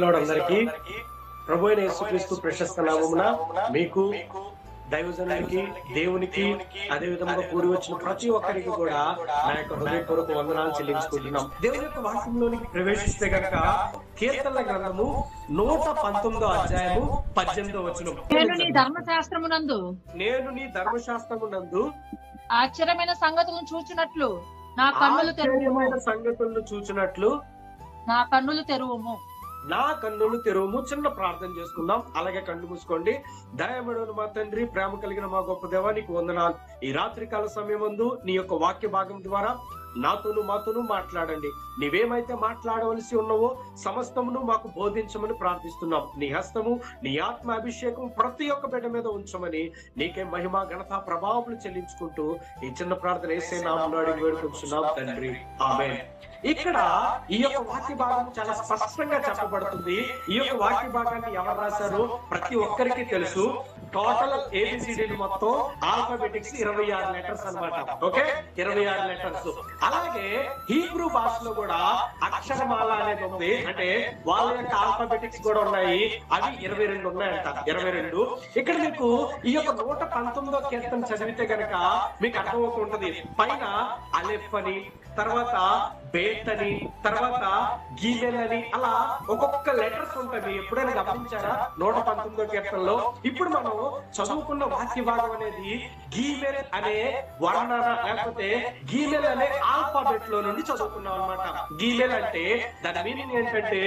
Lord అందరికీ ప్రభు అయిన యేసుక్రీస్తు ప్రశస్త నామమున మీకు దైవజనునికి దేవునికి అదే విధంగా కూడి వచ్చిన ప్రతి ఒక్కరికి కూడా నా యొక్క హృదయపూర్వక వందనాలు చెల్లించుకుంటున్నాం. దేవుని యొక్క వాక్యంలోనికి ప్రవేశిస్తే గనక కీర్తనల గ్రంథము 119వ అధ్యాయము 18వ వచనం. నేను నీ ధర్మశాస్త్రమునందు ఆశ్చర్యమైన సంగతులను చూచినట్లు నా కన్నులు తెరువుము. నా కన్నులు తెరువుము. చిన్న ప్రార్థన చేసుకుందాం. అలాగే కళ్ళు మూసుకోండి. దయమేడను మా తండ్రి, ప్రేమ కలిగిన మా గొప్ప దేవా, నీకు వందనాలు. ఈ రాత్రికాల సమయమందు నీ యొక్క వాక్య భాగం ద్వారా మాతోను మాట్లాడండి. నీవేమైతే మాట్లాడవలసి ఉన్నావో సమస్తమును మాకు బోధించమని ప్రార్థిస్తున్నాం. నీ హస్తము, నీ ఆత్మ అభిషేకం ప్రతి ఒక్క బిడ్డ మీద ఉంచమని నీకే మహిమ ఘనత ప్రభావాలు చెల్లించుకుంటూ ఈ చిన్న ప్రార్థన యేసే నామములో అడిగి వేడుకుంటున్నాం తండ్రి, ఆమేన్. ఇక్కడ ఈ యొక్క వాక్య భాగం చాలా స్పష్టంగా చెప్పబడుతుంది. ఈ యొక్క వాక్య భాగాన్ని ఎవరు రాశారు ప్రతి ఒక్కరికి తెలుసు. టోటల్ ఏబిసిడి మొత్తం ఆల్ఫాబెటిక్స్ 26 లెటర్స్ అన్నమాట. Okay, 26 letters. అలాగే హీబ్రూ భాషలో కూడా అక్షరమాల అనేది ఉంది. అంటే వాళ్ళ యొక్క ఆల్ఫాబెటిక్స్ కూడా ఉన్నాయి. అవి 22 ఉన్నాయంట. 22. ఇక్కడ మీకు ఈ యొక్క 119వ కీర్తన చదివితే గనక మీకు అర్థమవుతుంటది. పైన అలెఫ్ అని, తర్వాత బేట్ అని, తర్వాత గీమెల్ అని, అలా ఒక్కొక్క లెటర్స్ ఉంటాయి. ఎప్పుడైనా గమనించారా 119వ కీర్తనలో? ఇప్పుడు మనం చదువుకున్న వాక్య భాగం అనేది గీమెల్ అనే వర్ణన లేకపోతే గీమెల్ అనే ఆల్ఫాబెట్ లో నుండి చదువుకున్నాం అనమాట. గీమెల్ అంటే దాని మీనింగ్ ఏంటంటే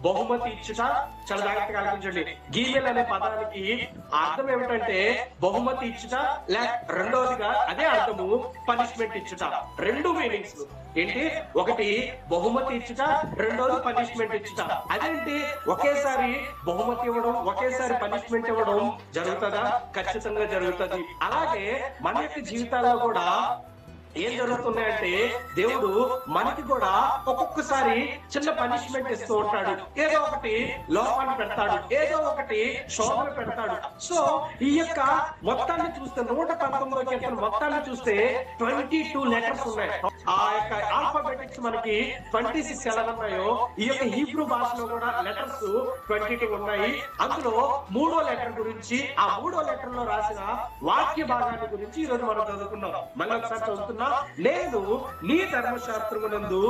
బహుమతి ఇచ్చుట. చాలా జాగ్రత్తగా ఆలోచించండి. గీమెల్ అనే పదానికి అర్థం ఏమిటంటే బహుమతి ఇచ్చుట, లేక రెండవదిగా అదే అర్థము పనిష్మెంట్ ఇచ్చుట. రెండు మీనింగ్స్ ఏంటి? ఒకటి బహుమతి ఇచ్చుట, రెండోది పనిష్మెంట్ ఇచ్చుట. అదేంటి? ఒకేసారి బహుమతి ఇవ్వడం, ఒకేసారి పనిష్మెంట్ ఇవ్వడం జరుగుతుందా? ఖచ్చితంగా జరుగుతుంది. అలాగే మన యొక్క జీవితాల్లో కూడా ఏం జరుగుతున్నాయంటే దేవుడు మనకి కూడా ఒక్కొక్కసారి చిన్న పనిష్మెంట్ ఇస్తూ ఉంటాడు. ఏదో ఒకటి లోపాన్ని పెడతాడు, ఏదో ఒకటి శోధన పెడతాడు. సో ఈ యొక్క మొత్తాన్ని చూస్తే 119వ కీర్తన మొత్తాన్ని చూస్తే 22 లెటర్స్ ఉన్నాయి. ఆ యొక్క ఆల్ఫాబెటిక్స్ మనకి 26 ఎలా ఉన్నాయో ఈ యొక్క హీబ్రూ భాషలో కూడా లెటర్స్ 22 ఉన్నాయి. అందులో 3వ లెటర్ గురించి, ఆ 3వ లెటర్ లో రాసిన వాక్య భాగాన్ని గురించి ఈ రోజు మనం చదువుకున్నాం. మళ్ళీ ఒకసారి చదువుతున్నా. నేను నీ ధర్మశాస్త్రమునందు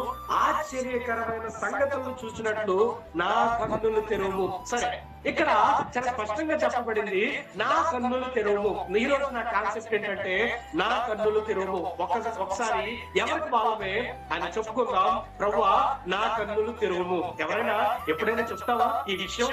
ఆశ్చర్యకరమైన సంగతులను చూసినట్లు నా కన్నులు తెరువు. సరే, ఇక్కడ చాలా స్పష్టంగా చెప్పబడింది నా కన్నులు తెరువు. ఈ రోజు నా కాన్సెప్ట్ ఏంటంటే నా కన్నులు తెరువు. ఒకసారి ఎవరికి వాళ్ళమే అని చెప్పుకుందాం. ప్రభువా నా కన్నులు తెరువు. ఎవరైనా ఎప్పుడైనా చెప్తావా ఈ విషయం?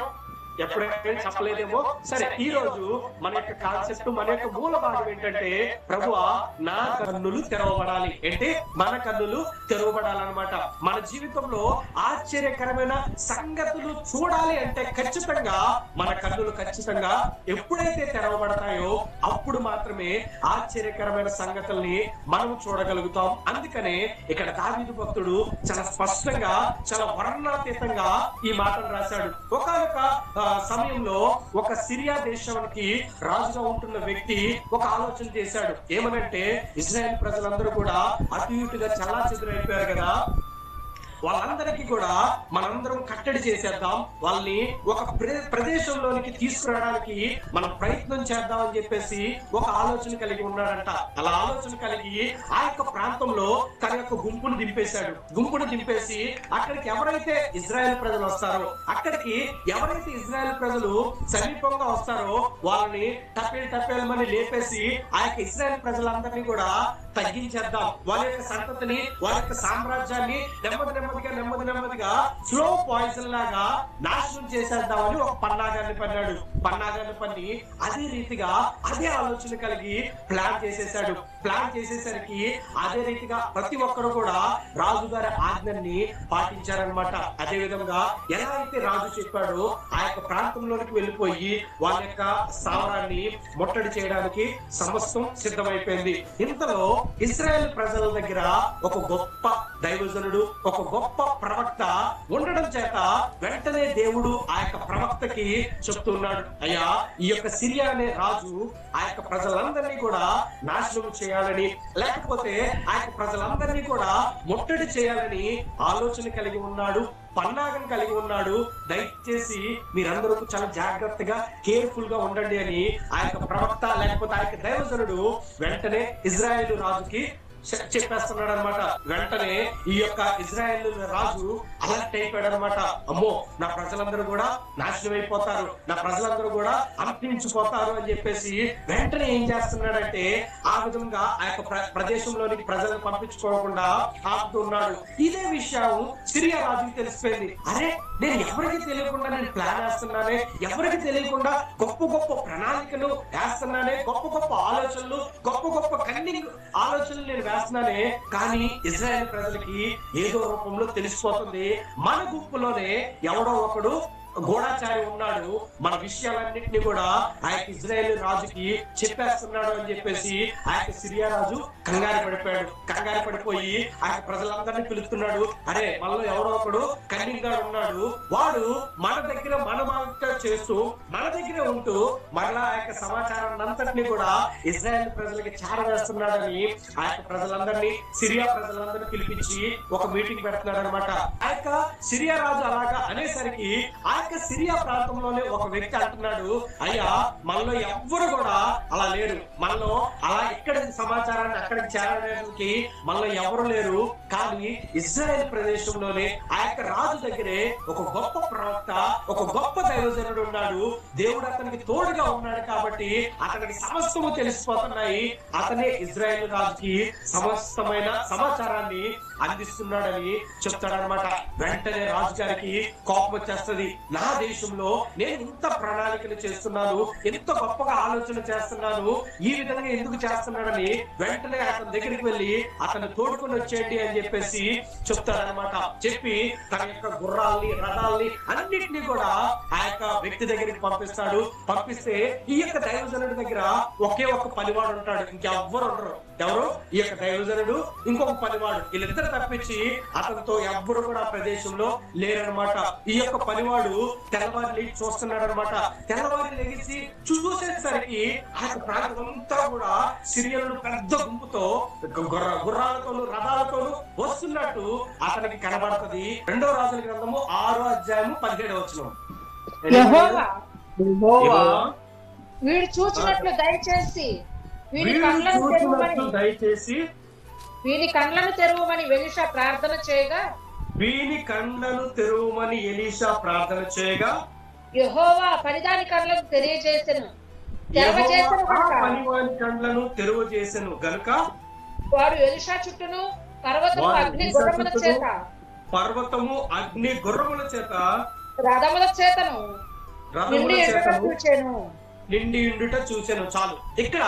ఎప్పుడైనా చెప్పలేదేమో. సరే, ఈ రోజు మన యొక్క కాన్సెప్ట్, మన యొక్క మూల భాగం ఏంటంటే ప్రభువా నా కన్నులు తెరవబడాలి. ఏంటి? మన కన్నులు తెరవబడాలన్నమాట. మన జీవితంలో ఆశ్చర్యకరమైన సంగతులు చూడాలి అంటే ఖచ్చితంగా మన కన్నులు ఖచ్చితంగా ఎప్పుడైతే తెరవబడతాయో అప్పుడు మాత్రమే ఆశ్చర్యకరమైన సంగతుల్ని మనం చూడగలుగుతాం. అందుకనే ఇక్కడ దావీదు భక్తుడు చాలా స్పష్టంగా, చాలా వర్ణనాతీతంగా ఈ మాటలు రాశాడు. ఒకానొక సమయంలో ఒక సిరియా దేశానికి రాజుగా ఉంటున్న వ్యక్తి ఒక ఆలోచన చేశాడు. ఏమనంటే ఇజ్రాయెల్ ప్రజలందరూ కూడా అటు ఇటుగా చాలా చెదురైపోయారు కదా, వాళ్ళందరికీ కూడా మనందరం కట్టడి చేసేద్దాం, వాళ్ళని ఒక ప్రదేశంలోనికి తీసుకురావడానికి మనం ప్రయత్నం చేద్దాం అని చెప్పేసి ఒక ఆలోచన కలిగి ఉన్నాడంట. అలా ఆలోచన కలిగి ఆ యొక్క ప్రాంతంలో తన యొక్క గుంపును దింపేసి అక్కడికి ఎవరైతే ఇజ్రాయెల్ ప్రజలు వస్తారో, అక్కడికి ఎవరైతే ఇజ్రాయెల్ ప్రజలు సమీపంగా వస్తారో వాళ్ళని టపేలమని లేపేసి ఆ యొక్క ఇజ్రాయెల్ ప్రజలందరినీ కూడా తగ్గించేద్దాం, వాళ్ళ యొక్క సంతతిని, వాళ్ళ యొక్క సామ్రాజ్యాన్ని నెమ్మదిగా స్లో పాయిజన్ లాగా నాశనం చేసేద్దామని ఒక పన్నాగాన్ని పన్ని అదే రీతిగా అదే ఆలోచన కలిగి ప్లాన్ చేసేసాడు. ప్లాన్ చేసేసరికి అదే రీతిగా ప్రతి ఒక్కరు కూడా రాజుగారి ఆజ్ఞని పాటించారనమాట. అదే విధంగా ఎలా అయితే రాజు చెప్పాడో ఆ యొక్క ప్రాంతంలోనికి వెళ్ళిపోయి వాళ్ళ యొక్క స్థావరాన్ని ముట్టడి చేయడానికి సమస్తం సిద్ధమైపోయింది. ఇంతలో ఇశ్రాయేల్ ప్రజల దగ్గర ఒక గొప్ప దైవజనుడు, ఒక గొప్ప ప్రవక్త ఉండడం చేత వెంటనే దేవుడు ఆ యొక్క ప్రవక్తకి చెప్తున్నాడు, అయ్యా ఈ యొక్క సిరియా అనే రాజు ఆ యొక్క ప్రజలందరినీ కూడా నాశనం చేయాలని, లేకపోతే ఆ యొక్క ప్రజలందరినీ కూడా ముట్టడి చేయాలని ఆలోచన కలిగి ఉన్నాడు. పన్నాగం కలిగి ఉన్నాడు, దయచేసి మీరందరూ చాలా జాగ్రత్తగా కేర్ఫుల్ గా ఉండండి అని ఆ యొక్క ప్రవక్త లేకపోతే ఆ యొక్క దైవజనుడు వెంటనే ఇజ్రాయేలు రాజుకి చెప్పేస్తున్నాడు అనమాట. వెంటనే ఈ యొక్క ఇజ్రాయేల్ రాజు అలర్ట్ అయిపోయాడు అనమాట. అమ్మో, నా ప్రజలందరూ కూడా నాశనం అయిపోతారు, నా ప్రజలందరూ కూడా అంతరించిపోతారు అని చెప్పేసి వెంటనే ఏం చేస్తున్నాడంటే ఆ విధంగా ఆ యొక్క ప్రదేశంలోనికి ప్రజలను పంపించుకోకుండా ఆపుతున్నాడు. ఇదే విషయం సిరియా రాజుకి తెలిసిపోయింది. అరే, నేను ఎవరికి తెలియకుండా నేను ప్లాన్ వేస్తున్నానే, ఎవరికి తెలియకుండా గొప్ప గొప్ప ప్రణాళికలు వేస్తున్నానే, గొప్ప గొప్ప ఆలోచనలు, గొప్ప గొప్ప కన్నింగ్ ఆలోచనలు నేను వేస్తున్నానే, కానీ ఇజ్రాయెల్ ప్రజలకి ఏదో రూపంలో తెలిసిపోతుంది మన గుంపులోనే ఎవడో ఒకడు గూఢాచారి ఉన్నాడు, మన విషయాలన్నింటినీ కూడా ఆ యొక్క ఇజ్రాయేల్ రాజుకి చెప్పేస్తున్నాడు అని చెప్పేసి ఆ యొక్క సిరియా రాజు కంగారు పడిపోయాడు. కంగారు పడిపోయి ఆ యొక్క ప్రజలందరినీ పిలుస్తున్నాడు. అరే, మనలో ఎవడో ఒకడు కన్నింగ్ గాడు ఉన్నాడు, వాడు మన దగ్గర మన మాట చేస్తూ మన దగ్గర ఉంటూ మరలా ఆ యొక్క సమాచారాన్ని అంతటినీ కూడా ఇజ్రాయేల్ ప్రజలకి చేరవేస్తున్నాడని ఆ యొక్క ప్రజలందరినీ, సిరియా ప్రజలందరినీ పిలిపించి ఒక మీటింగ్ పెడుతున్నాడు అనమాట. ఆ యొక్క సిరియా రాజు అలాగా అనేసరికి ఆ యొక్క సిరియా ప్రాంతంలోనే ఒక వ్యక్తి అంటున్నాడు, అయ్యా, మనలో ఎవ్వరు కూడా అలా లేరు, మనలో అలా ఇక్కడ సమాచారాన్ని అక్కడికి చేరడానికి మనలో ఎవరు లేరు, కానీ ఇజ్రాయెల్ ప్రదేశంలోనే ఆ యొక్క రాజు దగ్గరే ఒక గొప్ప ప్రవక్త, ఒక గొప్ప దైవజనుడు ఉన్నాడు, దేవుడు అతనికి తోడుగా ఉన్నాడు కాబట్టి అతనికి సమస్తము తెలిసిపోతున్నాయి, అతనే ఇజ్రాయెల్ రాజుకి సమస్తమైన సమాచారాన్ని అందిస్తున్నాడని చెప్తాడనమాట. వెంటనే రాజు గారికి కోపం వచ్చేస్తుంది. నా దేశంలో నేను ఇంత ప్రణాళికలు చేస్తున్నాను, ఎంత గొప్పగా ఆలోచన చేస్తున్నాను, ఈ విధంగా ఎందుకు చేస్తున్నాడని వెంటనే అతని దగ్గరికి వెళ్ళి అతను తోడుకొని వచ్చేయండి అని చెప్పేసి చెప్తాడనమాట. చెప్పి తన యొక్క గుర్రాల్ని, రథాల్ని అన్నిటినీ కూడా ఆ యొక్క వ్యక్తి దగ్గరికి పంపిస్తాడు. పంపిస్తే ఈ యొక్క దైవజనుడి దగ్గర ఒకే ఒక పనివాడు ఉంటాడు, ఇంకెవ్వరు ఉండరు. ఎవరు? ఈ యొక్క దైవజనుడు, ఇంకొక పనివాడు, వీళ్ళిద్దరు తప్పించి అతనితో ఎవ్వరు కూడా ప్రదేశంలో లేరనమాట. ఈ యొక్క పనివాడు తెల్లవారి చూస్తున్నాడు అనమాట. తెల్లవారి లెగిసి చూసేసరికి ఆ ప్రాంతం అంతా కూడా సిరియన్లు పెద్ద గుంపుతో గుర్రాలతోనూ రథాలతోనూ వస్తున్నట్టు అతనికి కనబడుతుంది. 2వ రాజుల గ్రంథము 6వ అధ్యాయము 17వ వచనం. వీడు చూచినట్లు దయచేసి వీని కండ్లను తెరువమని ఎలీషా ప్రార్థన చేయగా, వీని కండ్లను తెరువమని ఎలీషా ప్రార్థన చేయగా, యెహోవా పనిదాని కండ్లను తెలియజేసెను, పనివాని కండ్లను తెరువజేసెను గనుక వాడు ఎలీషా చుట్టూను పర్వతము అగ్ని గుర్రముల చేత రథముల చేతను నిండి ఉండుట చూసాను. చాలు. ఇక్కడ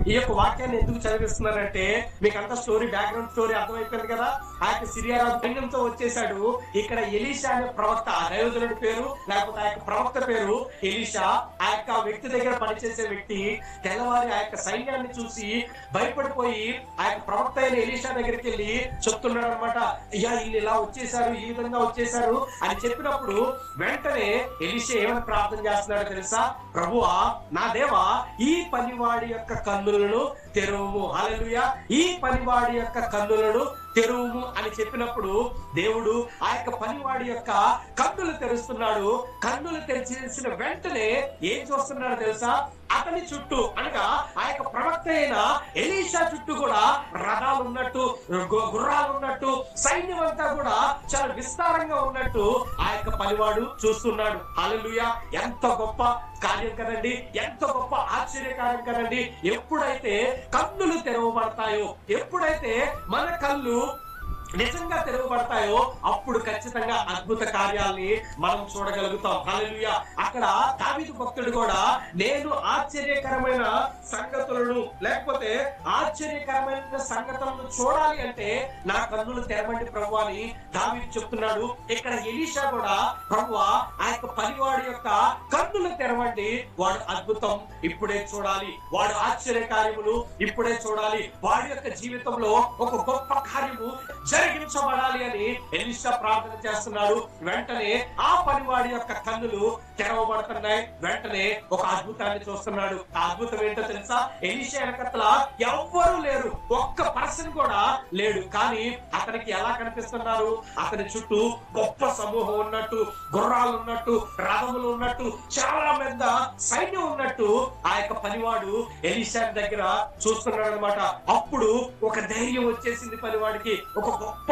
ఈ యొక్క వాక్యాన్ని ఎందుకు చదివిస్తున్నారంటే మీకు అంత స్టోరీ, బ్యాక్గ్రౌండ్ స్టోరీ అర్థమైపోయింది కదా. ఆ యొక్క సిరియా రాజు సైన్యంతో వచ్చేసాడు. ఇక్కడ ఎలీషా అనే ప్రవక్త, ఆ దైవజనుడి పేరు లేకపోతే ఆ యొక్క ప్రవక్త పేరు ఎలీషా. ఆ యొక్క వ్యక్తి దగ్గర పనిచేసే వ్యక్తి తెల్లవారి ఆ యొక్క సైన్యాన్ని చూసి భయపడిపోయి ఆ యొక్క ప్రవక్త అయిన ఎలీషా దగ్గరికి వెళ్ళి చెప్తున్నాడు అనమాట. అయ్యా, వీళ్ళు ఇలా వచ్చేసారు, ఈ విధంగా వచ్చేసారు అని చెప్పినప్పుడు వెంటనే ఎలీషా ఏమని ప్రార్థన చేస్తున్నాడో తెలుసా? ప్రభువా, నా దేవా, ఈ పనివాడి యొక్క కన్నులను తెరువుము. హల్లెలూయా. ఈ పనివాడి యొక్క కన్నులను తెరువుము అని చెప్పినప్పుడు దేవుడు ఆ యొక్క పనివాడి యొక్క కన్నులు తెరుస్తున్నాడు. కన్నులు తెరిచేసిన వెంటనే ఏం చూస్తున్నాడు తెలుసా? అతని చుట్టూ, అనగా ఆ యొక్క ప్రవక్త అయిన ఎలీషా చుట్టూ కూడా రథాలు ఉన్నట్టు, గుర్రాలు ఉన్నట్టు, సైన్యం అంతా కూడా చాలా విస్తారంగా ఉన్నట్టు ఆ యొక్క పనివాడు చూస్తున్నాడు. హల్లెలూయా. ఎంత గొప్ప కార్యం కదండి, ఎంత గొప్ప ఆశ్చర్యకార్యం కదండి. ఎప్పుడైతే కన్నులు తెరవబడతాయో, ఎప్పుడైతే మన కళ్ళు నిజంగా తెరవబడతాయో అప్పుడు ఖచ్చితంగా అద్భుత కార్యాలని మనం చూడగలుగుతాం. హల్లెలూయా. అక్కడ దావీదు భక్తుడు కూడా నేను ఆశ్చర్యకరమైన సంగతులను లేకపోతే ఆశ్చర్యకరమైన సంగతులను చూడాలి అంటే నా కన్నులు తెరవండి ప్రభువా అని దావీదు చెప్తున్నాడు. ఇక్కడ ఎలీషా కూడా ప్రభువా ఆ యొక్క పనివాడి యొక్క కన్నులు తెరవండి, వాడు అద్భుతం ఇప్పుడే చూడాలి, వాడు ఆశ్చర్య కార్యములు ఇప్పుడే చూడాలి, వాడి యొక్క జీవితంలో ఒక గొప్ప కార్యము జరిగించబడాలి అని ఎలీషా ప్రార్థన చేస్తున్నాడు. వెంటనే ఆ పనివాడి యొక్క కన్నులు తెరవబడుతున్నాయి. వెంటనే ఒక అద్భుతాన్ని చూస్తున్నాడు. ఆ అద్భుతం ఏంటో తెలుసా? ఎలీషా వెనకట్ల ఎవ్వరూ లేరు, ఒక్క పర్సన్ కూడా లేడు. కానీ అతనికి ఎలా కనిపిస్తున్నారు? అతని చుట్టూ గొప్ప సమూహం ఉన్నట్టు, గుర్రాలు ఉన్నట్టు, రథములు ఉన్నట్టు, చాలా పెద్ద సైన్యం ఉన్నట్టు ఆ యొక్క పనివాడు ఎలీషా దగ్గర చూస్తున్నాడు అనమాట. అప్పుడు ఒక ధైర్యం వచ్చేసింది పనివాడికి, ఒక గొప్ప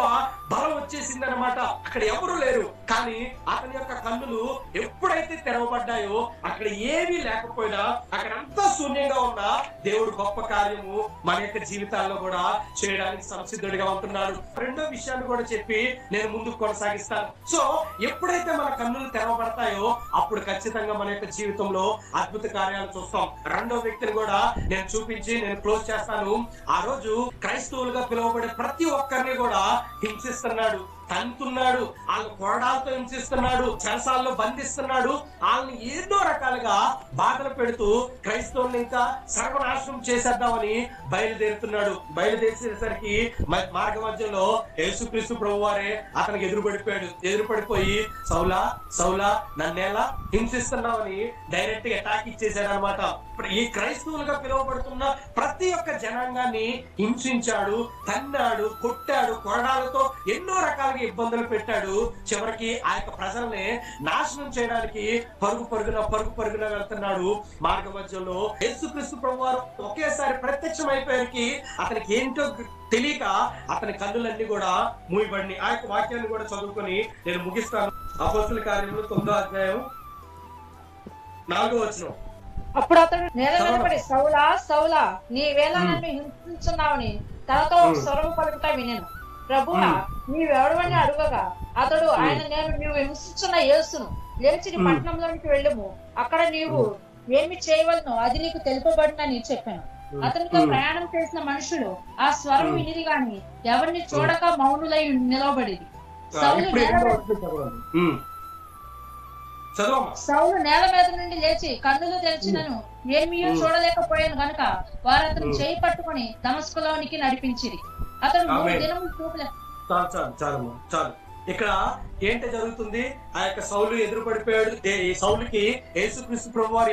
బలం వచ్చేసింది అనమాట. అక్కడ ఎవరు లేరు, కానీ అతని యొక్క కన్నులు ఎప్పుడైతే తెరవబడ్డాయో అక్కడ ఏమీ లేకపోయినా, అక్కడ అంతా శూన్యంగా ఉన్నా దేవుడు గొప్ప కార్యము మన యొక్క జీవితాల్లో కూడా చేయడానికి సంసిద్ధుడిగా ఉంటున్నాడు. రెండో విషయాన్ని కూడా చెప్పి నేను ముందుకు కొనసాగిస్తాను. సో ఎప్పుడైతే మన కన్నులు తెరవబడతాయో అప్పుడు ఖచ్చితంగా మన యొక్క జీవితంలో అద్భుత కార్యాలు చూస్తాం. రెండో వ్యక్తిని కూడా నేను చూపించి నేను క్లోజ్ చేస్తాను. ఆ రోజు క్రైస్తవులుగా పిలువబడే ప్రతి ఒక్కరిని కూడా హింసిస్తున్నాడు, తంతున్నాడు, వాళ్ళ కొరడాలతో హింసిస్తున్నాడు, చెరసాల్లో బంధిస్తున్నాడు. వాళ్ళని ఎన్నో రకాలుగా బాధలు పెడుతూ క్రైస్తవుల్ని ఇంకా సర్వనాశనం చేసేద్దామని బయలుదేరుతున్నాడు. బయలుదేరేసరికి మార్గ మధ్యలో యేసుక్రీస్తు ప్రభువారే అతనికి ఎదురుపడిపోయి సౌలా సౌలా నన్నేలా హింసిస్తున్నామని డైరెక్ట్ గా అటాక్ ఇచ్చేసాడు అనమాట. ఈ క్రైస్తవులుగా పిలువబడుతున్న ప్రతి ఒక్క జనాంగాన్ని హింసించాడు, తన్నాడు, కొట్టాడు, కొరడాలతో ఎన్నో రకాలుగా ఇబ్బందులు పెట్టాడు. చివరికి ఆ యొక్క ప్రజల్ని నాశనం చేయడానికి పరుగు పరుగున వెళ్తున్నాడు. మార్గ మధ్యలో యేసుక్రీస్తు ప్రభువారు ఒకేసారి ప్రత్యక్షం అయిపోయానికి అతనికి ఏంటో తెలియక అతని కన్నులన్నీ కూడా మూయబడినాయి. ఆ యొక్క వాక్యాన్ని కూడా చదువుకొని నేను ముగిస్తాను. అపోస్తుల కార్యములు 9వ అధ్యాయం 4వ వచనం. అప్పుడు అతడు నేల నిలబడి సౌలా సౌలా నీవేళ నన్ను హింసించున్నావని తనతో స్వరం పలుకుతా వినెను. ప్రభువా నీవెవడవని అడుగగా అతడు ఆయన నేను నీవు హింసించున్న యేసును, లేచి నీ పట్టణంలోనికి వెళ్ళుము, అక్కడ నీవు ఏమి చేయవలనో అది నీకు తెలుపబడినని చెప్పాను. అతనితో ప్రయాణం చేసిన మనుషులు ఆ స్వరం వినిరి గాని ఎవరిని చూడక మౌనులై నిలవబడిది. సౌలు నేల మీద నుండి లేచి కన్నులు తెరిచినను ఏమీ చూడలేకపోయాను గనుక వారు అతను చేయి పట్టుకుని దమస్కులోనికి నడిపించిరి. అతను 3 దినములు చూపలే. చాలు. ఇక్కడ ఏంటి జరుగుతుంది? ఆ యొక్క సౌలు ఎదురుపడిపోయాడు. ఈ సౌలుకి యేసుక్రీస్తు ప్రభువారు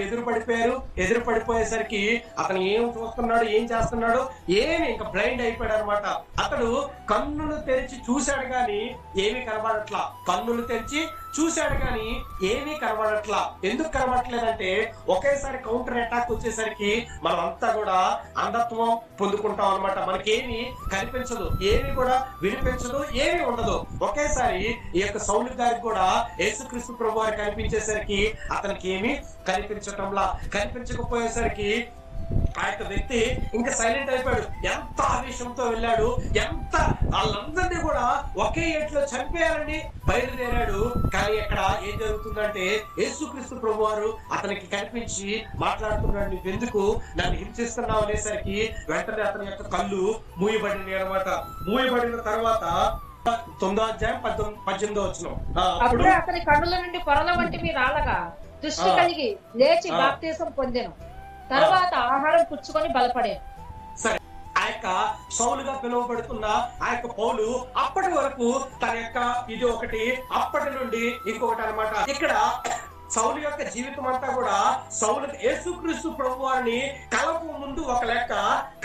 ఎదురుపడిపోయేసరికి అతను ఏం చూస్తున్నాడు, ఏం చేస్తున్నాడు, ఏమి ఇంకా బ్లైండ్ అయిపోయాడు అనమాట. అతడు కన్నులు తెరిచి చూశాడు గాని ఏమీ కనబడట్లా. కన్నులు తెరిచి చూశాడు గాని ఏమీ కనబడట్లా. ఎందుకు కనబడట్లేదంటే ఒకేసారి కౌంటర్ అటాక్ వచ్చేసరికి మనం అంతా కూడా అంధత్వం పొందుకుంటాం అనమాట. మనకేమి కనిపించదు, ఏమి కూడా వినిపించదు, ఏమి ఉండదు. ఒకేసారి ఈ యొక్క సౌలు గారికి కూడా యేసుక్రీస్తు ప్రభువారు కనిపించేసరికి అతనికి ఏమి కనిపించకపోయేసరికి ఆ యొక్క వ్యక్తి ఇంకా సైలెంట్ అయిపోయాడు. ఎంత ఆవేశంతో వెళ్ళాడు, ఎంత వాళ్ళందరినీ కూడా ఒకే ఏట్లో చంపేయాలని బయలుదేరాడు. కానీ ఇక్కడ ఏం జరుగుతుందంటే యేసుక్రీస్తు ప్రభువారు అతనికి కనిపించి మాట్లాడుతున్నాడు, నువ్వెందుకు నన్ను హింసిస్తున్నావు అనేసరికి వెంటనే అతని యొక్క కళ్ళు మూయబడినాయి అనమాట. మూయబడిన తర్వాత 9వ అధ్యాయం 18వ వచనం. అప్పుడు అతని కన్నుల నుండి పొరల వంటివి రాలగా దృష్టి కలిగి లేచి బాప్తిసం పొందెను. తర్వాత ఆహారం పుచ్చుకొని బలపడే. సరే, ఆ యొక్క సౌలుగా పిలువబడుతున్న ఆ యొక్క పౌలు అప్పటి వరకు తన యొక్క ఇది ఒకటి, అప్పటి నుండి ఇంకొకటి అన్నమాట. ఇక్కడ సౌలు యొక్క జీవితం అంతా కూడా సౌలు యేసుక్రీస్తు ప్రభువారిని కలపు ముందు ఒక లెక్క,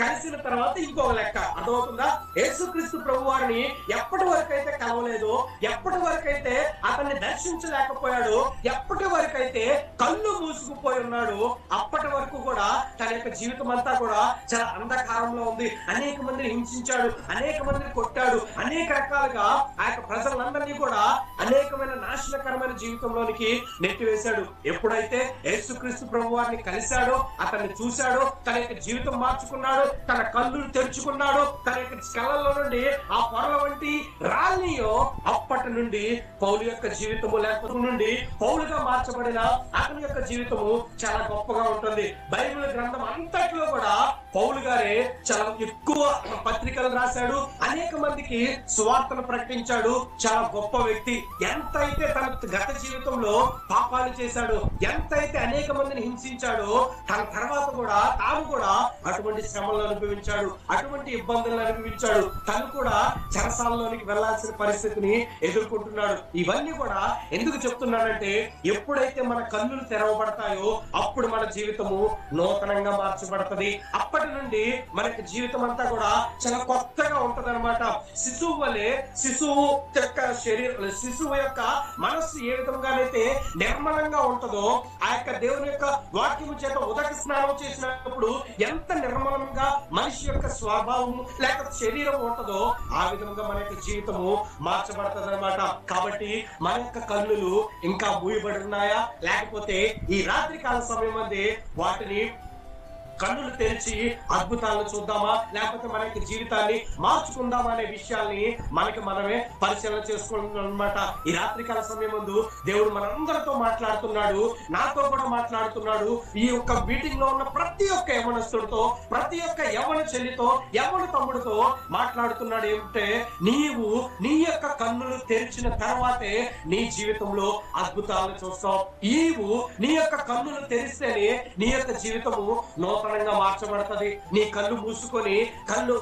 కలిసిన తర్వాత ఇంకొక లెక్క. అర్థమవుతుందా? యేసుక్రీస్తు ప్రభువారిని ఎప్పటి వరకు అయితే కలవలేదో, ఎప్పటి వరకు అయితే అతన్ని దర్శించలేకపోయాడు, ఎప్పటి వరకు అయితే కళ్ళు మూసుకుపోయి ఉన్నాడు, అప్పటి వరకు కూడా తన యొక్క జీవితం అంతా కూడా చాలా అంధకారంలో ఉంది. అనేక మందిని హింసించాడు, అనేక మందిని కొట్టాడు, అనేక రకాలుగా ఆ యొక్క ప్రజలందరినీ కూడా అనేకమైన నాశనకరమైన జీవితంలోనికి నెట్టివేశాడు. ఎప్పుడైతే యేసుక్రీస్తు ప్రభువారిని కలిశాడో, అతన్ని చూశాడో, తన యొక్క జీవితం మార్చుకున్నాడు, తన కళ్ళు తెరుచుకున్నాడు, తన యొక్క కళ్ళల్లో నుండి ఆ పొరల వంటి రాళ్ళనియో, అప్పటి నుండి పౌలు యొక్క జీవితము లేకపోతే నుండి పౌలుగా మార్చబడిన అతని యొక్క జీవితము చాలా గొప్పగా ఉంటుంది. బైబిల్ గ్రంథం అంతట్లో కూడా పౌలు గారే చాలా ఎక్కువ పత్రికలు రాశాడు, అనేక మందికి సువార్తను ప్రకటించాడు, చాలా గొప్ప వ్యక్తి. ఎంతైతే తన గత జీవితంలో పాపాలు చేశాడో, ఎంతైతే అనేక మందిని హింసించాడో, తన తర్వాత కూడా తాను కూడా అటువంటి శ్రమలను అనుభవించాడు, అటువంటి ఇబ్బందులను అనుభవించాడు. తను కూడా చెరసాలలోనికి వెళ్లాల్సిన పరిస్థితిని ఎదుర్కొంటున్నాడు. ఇవన్నీ కూడా ఎందుకు చెప్తున్నానంటే, ఎప్పుడైతే మన కన్నులు తెరవబడతాయో అప్పుడు మన జీవితము నూతనంగా మార్చబడుతుంది. అప్పటి నుండి మనకి జీవితం అంతా కూడా చాలా కొత్తగా ఉంటది అనమాట. శిశువు వలె శిశువు యొక్క మనస్సు ఏ విధంగానైతే నిర్మలంగా ఉంటుందో, ఆ యొక్క దేవుని యొక్క వాక్యము చేత ఉదక స్నానం చేసినప్పుడు ఎంత నిర్మలంగా మనిషి యొక్క స్వభావం లేక శరీరం ఉంటుందో ఆ విధంగా మన యొక్క జీవితము మార్చబడుతుంది అనమాట. కాబట్టి మన యొక్క కన్నులు ఇంకా మూయబడి ఉన్నాయా, లేకపోతే ఈ రాత్రి కాల సమయం అందే వాటిని కన్నులు తెరిచి అద్భుతాలను చూద్దామా, లేకపోతే మన యొక్క జీవితాన్ని మార్చుకుందామా అనే విషయాల్ని మనకి మనమే పరిశీలన చేసుకుంటున్నాం అనమాట. ఈ రాత్రికాల సమయం ముందు దేవుడు మనందరితో మాట్లాడుతున్నాడు, నాతో కూడా మాట్లాడుతున్నాడు. ఈ యొక్క మీటింగ్ లో ఉన్న ప్రతి ఒక్క యవనస్తుడితో, ప్రతి ఒక్క యవన చెల్లితో, యవన తమ్ముడితో మాట్లాడుతున్నాడు. ఏమిటంటే, నీవు నీ యొక్క కన్నులు తెరిచిన తర్వాతే నీ జీవితంలో అద్భుతాలను చూస్తావు. నీవు నీ యొక్క కన్నులు తెరిస్తేనే నీ యొక్క జీవితము నూతనంగా మార్చబడుతుంది. నీ కళ్ళు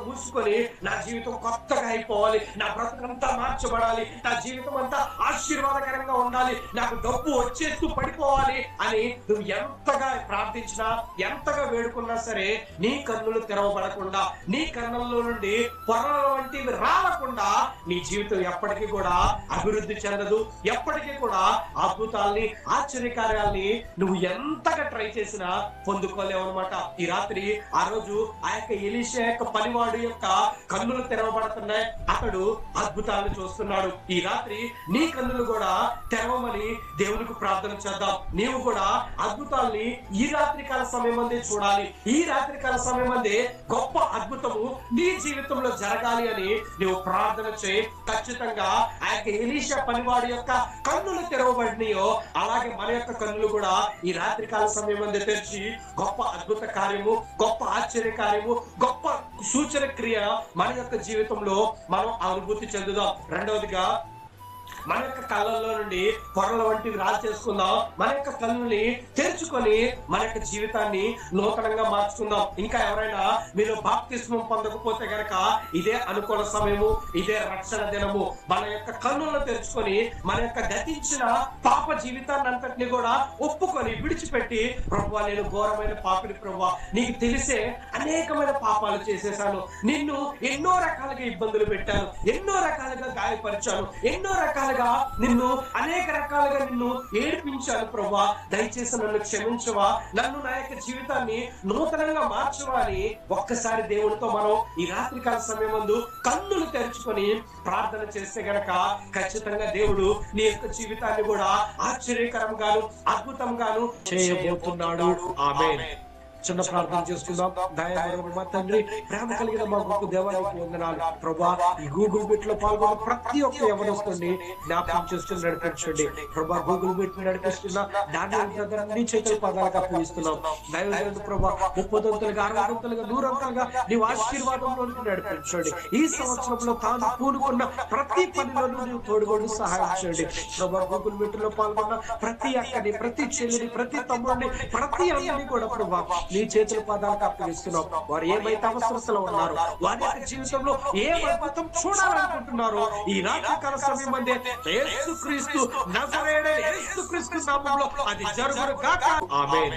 మూసుకొని నా జీవితం కొత్తగా అయిపోవాలి, నా బ్రతుకంతా మార్చబడాలి, నా జీవితం అంతా ఆశీర్వాదకరంగా ఉండాలి, నాకు డబ్బు వచ్చేస్తూ పడిపోవాలి అని నువ్వు ఎంతగా ప్రార్థించినా, ఎంతగా వేడుకున్నా సరే నీ కన్నులు తెరవబడకుండా, నీ కన్నుల్లో నుండి పొరల వంటివి రావకుండా నీ జీవితం ఎప్పటికీ కూడా అభివృద్ధి చెందదు. ఎప్పటికీ కూడా అద్భుతాల్ని, ఆశ్చర్యకార్యాల్ని నువ్వు ఎంతగా ట్రై చేసినా పొందుకోలేవు అనమాట. ఈ రాత్రి ఆ రోజు ఆ యొక్క ఎలీషా యొక్క పనివాడు యొక్క కన్నులు తెరవబడుతున్నాయి, అతడు అద్భుతాలను చూస్తున్నాడు. ఈ రాత్రి నీ కన్నులు కూడా తెరవమని దేవునికి ప్రార్థన చేద్దాం. నీవు కూడా అద్భుతాల్ని ఈ రాత్రి కాల సమయం అందే చూడాలి. ఈ రాత్రి కాల సమయం అందే గొప్ప అద్భుతము నీ జీవితంలో జరగాలి అని నీవు ప్రార్థన చేయి. ఖచ్చితంగా ఆ యొక్క ఎలీషా పనివాడి యొక్క కన్నులు తెరవబడినాయో అలాగే మన యొక్క కన్నులు కూడా ఈ రాత్రి కాల సమయం అందే తెరిచి గొప్ప అద్భుత కార్యము, గొప్ప ఆశ్చర్య కార్యము, గొప్ప సూచన క్రియ మన యొక్క జీవితంలో మనం అనుభూతి చెందుదాం. రెండవదిగా మన యొక్క కళ్ళల్లో నుండి పొరల వంటివి రాల్చేసుకుందాం. మన యొక్క కళ్ళని తెరుచుకొని మన యొక్క జీవితాన్ని నూతనంగా మార్చుకుందాం. ఇంకా ఎవరైనా మీరు బాప్తిస్మం పొందకపోతే గనక ఇదే అనుకూల సమయము, ఇదే రక్షణ దినము. మన యొక్క కన్నులను తెరుచుకొని మన యొక్క గతించిన పాప జీవితాన్ని అంతటిని కూడా ఒప్పుకొని విడిచిపెట్టి, ప్రభువా నేను ఘోరమైన పాపిని ప్రభువా, నీకు తెలిసే అనేకమైన పాపాలు చేసేసాను, నిన్ను ఎన్నో రకాలుగా ఇబ్బందులు పెట్టాను, ఎన్నో రకాలుగా గాయపరిచాను, ఎన్నో రకాలుగా నిన్ను అనేక రకాలుగా నిన్ను ఏడిపించాను ప్రభువా, దయచేసి నన్ను క్షమించవా, నన్ను నా యొక్క జీవితాన్ని నూతనంగా మార్చవా అని ఒక్కసారి దేవుడితో మనం ఈ రాత్రికాల సమయం ముందు కన్నులు తెరుచుకొని ప్రార్థన చేస్తే గనక ఖచ్చితంగా దేవుడు నీ యొక్క జీవితాన్ని కూడా ఆశ్చర్యకరంగాను అద్భుతంగాను చేయబోతున్నాడు. ఆమేన్. చిన్న ప్రార్థన చేసుకుందాం. దయామయుడైన మా తండ్రి, ప్రేమ కలిగిన మా గొప్ప దేవానికి వందనాలు ప్రభా. ఈ గూగుల్ మీట్ లో పాల్గొన్న ప్రతి ఒక్క యవనస్తుని జ్ఞాపకం చేసుకుని నడిపించండి ప్రభా. గూగుల్ మీట్ నడిపిస్తున్న నీ చేతుల పదాలకు అప్పగిస్తున్నాం. దయచేసి ప్రభా 30 60 100 నీవు ఆశీర్వాదంలోనికి నడిపించండి. ఈ సంవత్సరంలో తాను పూనుకున్న ప్రతి పనిలోనూ నీవు తోడుగొని సహాయం చేయండి ప్రభా. గూగుల్ మీట్ లో పాల్గొన్న ప్రతి అక్కని, ప్రతి చెల్లిని, ప్రతి తమ్ముడిని, ప్రతి అమ్మని కూడా ప్రభా నీ చేతుల పదాలకు అప్పగిస్తున్నాం. వారు ఏమైతే అవసరతలో ఉన్నారో, వారి యొక్క జీవితంలో ఏ అద్భుతం చూడాలనుకుంటున్నారో ఈ రాత్రికాల సమయం మధ్య యేసుక్రీస్తు నజరేయుడైన యేసుక్రీస్తు నామములో అది జరుగును గాక. ఆమేన్.